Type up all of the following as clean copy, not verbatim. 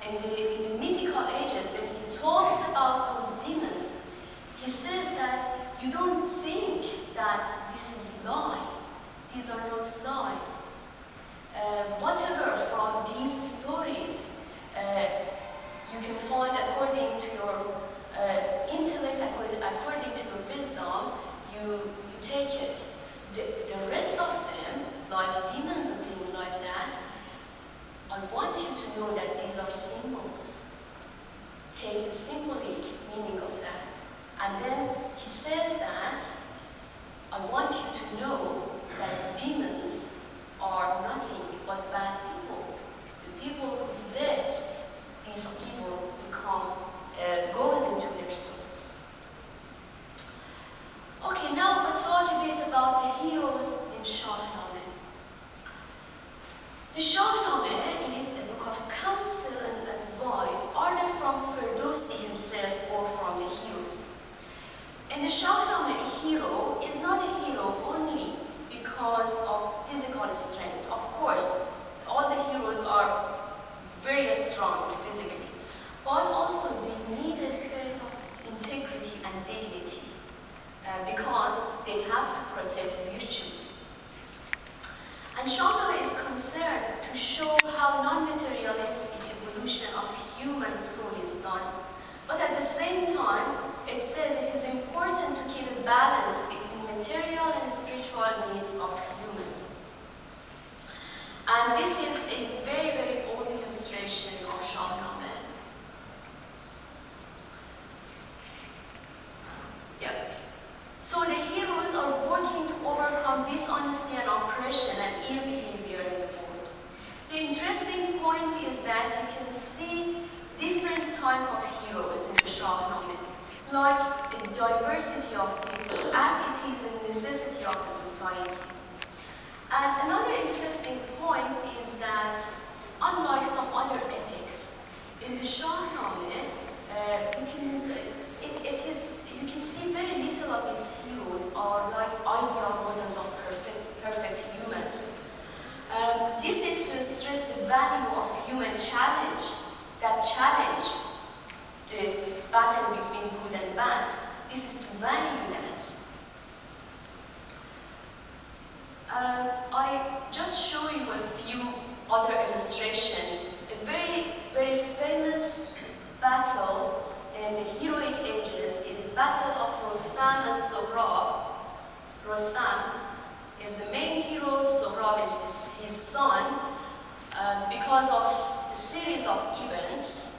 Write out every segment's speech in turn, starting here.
in the mythical ages, when he talks about those demons, he says that you don't think that this is lie. These are not lies. Whatever from these stories you can find according to your intellect, according to your wisdom, you take it. The rest of them, like demons and things like that, I want you to know that these are symbols. Take the symbolic meaning of that. And then he says that I want you to know that demons are nothing but bad people. The people who let this evil goes into their souls. Okay, now I'll talk a bit about the heroes in Shahnameh. The Shahnameh is a book of counsel and advice, either from Firdawsi himself or from the heroes. In the Shahnameh, a hero is not a hero only because of physical strength. Of course, all the heroes are very strong physically, but also they need a spirit of integrity and dignity because they have to protect virtues. And Shahnameh is concerned to show how non-materialistic evolution of human soul is done. But at the same time, it says it is important to keep a balance between material and spiritual needs of human. And this is a very, very old illustration of Shahnameh. Yeah. So the heroes are working to overcome dishonesty and oppression and ill behavior in the world. The interesting point is that you can see different type of heroes in the Shahnameh, like a diversity of people, as it is a necessity of the society. And another interesting point is that, unlike some other epics, in the Shahnameh, you can see very little of its heroes are like ideal models of perfect human. This is to stress the value of human challenge, that challenge the battle between good and bad. This is to value that. I just show you a few other illustrations. A very, very famous battle in the heroic ages is the Battle of Rustam and Sohrab. Rustam is the main hero, Sohrab is his son. Because of a series of events,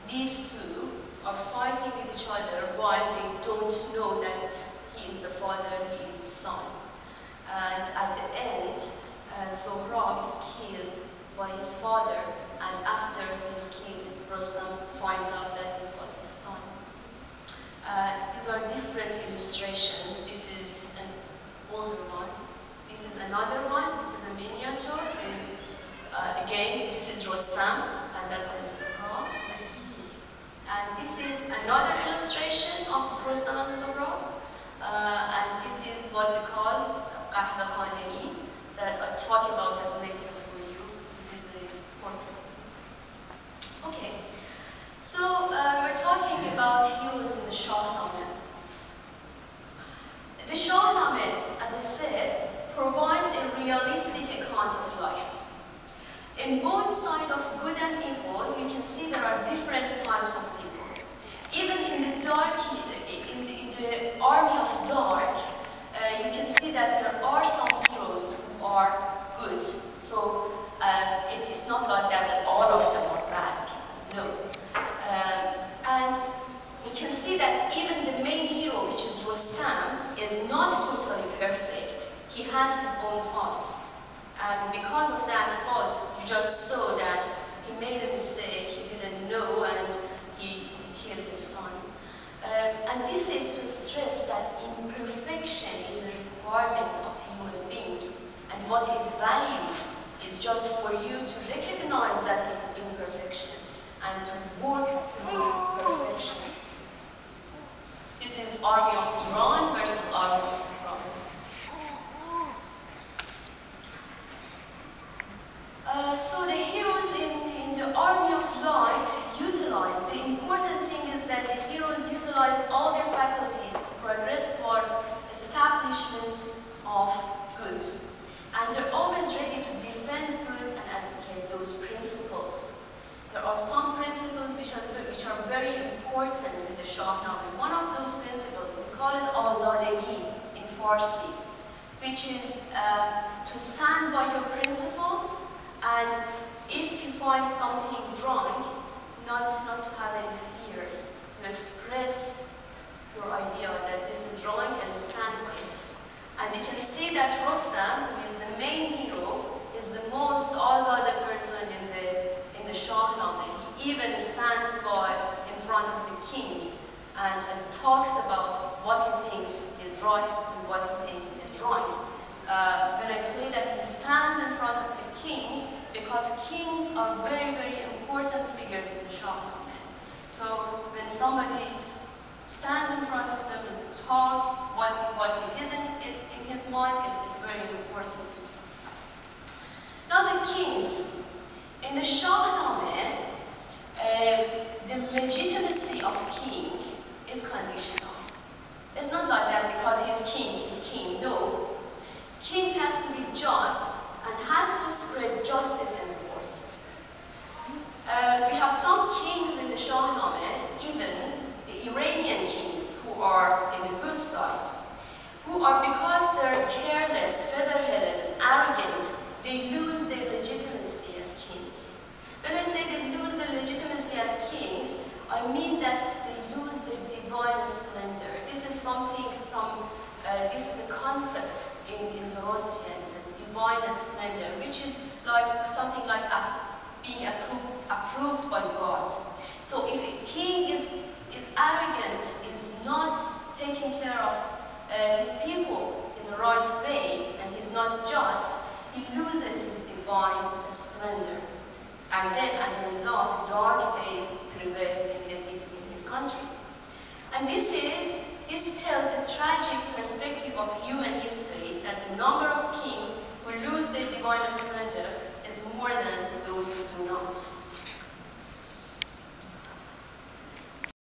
these two are fighting with each other while they don't know that he is the father, he is the son. And at the end, Sohrab is killed by his father, and after he's killed, Rustam finds out that this was his son. These are different illustrations. This is an older one. This is another one. This is a miniature. And again, this is Rustam, and that one is Sohrab. And this is another illustration of Rustam and Sohrab. And this is what we call Qahwakhani, that I'll talk about it later for you. This is a portrait. Okay, so we're talking about heroes in the Shahnameh. The Shahnameh, as I said, provides a realistic account of life. In both sides of good and evil, we can see there are different types of people. Even in the dark, in the army of dark, you can see that there are some heroes who are good. So it is not like that all of them are bad people. No. And you can see that even the main hero, which is Rustam, is not totally perfect. He has his own faults. And because of that fault, you just saw that he made a mistake, he didn't know, and he killed his son. And this is to stress that imperfection is a requirement of human being. And what is valued is just for you to recognize that imperfection and to work through perfection. This is Army of Iran versus Army of Iran. So the heroes in the Army of Light and they're always ready to defend good and advocate those principles. There are some principles which are very important in the Shahnameh. One of those principles, we call it Azadegi in Farsi, which is to stand by your principles, and if you find something's wrong, not to have any fears, to express your idea that this is wrong and stand by it. And you can see that Rostam, who is the main hero, is the most Azad person in the Shahnameh. He even stands in front of the king and talks about what he thinks is right and what he thinks is wrong. When I say that he stands in front of the king, because kings are very, very important figures in the Shahnameh. So when somebody stands in front of them and talk what it is in his mind is very important. Now the kings. In the Shahnameh, the legitimacy of king is conditional. It's not like that because he's king. No. King has to be just and has to spread justice in the world. We have some kings in the Shahnameh, even the Iranian kings, who are in the good side, who are, because they're careless, feather-headed, and arrogant, they lose their legitimacy as kings. When I say they lose their legitimacy as kings, I mean that they lose their divine splendor. This is this is a concept in Zoroastrianism, divine splendor, which is like something like being approved by God. So if a king is arrogant, is not taking care of his people in the right way, and he's not just, he loses his divine splendor. And then, as a result, dark days prevails in his country. And this tells the tragic perspective of human history, that the number of kings who lose their divine splendor is more than those who do not.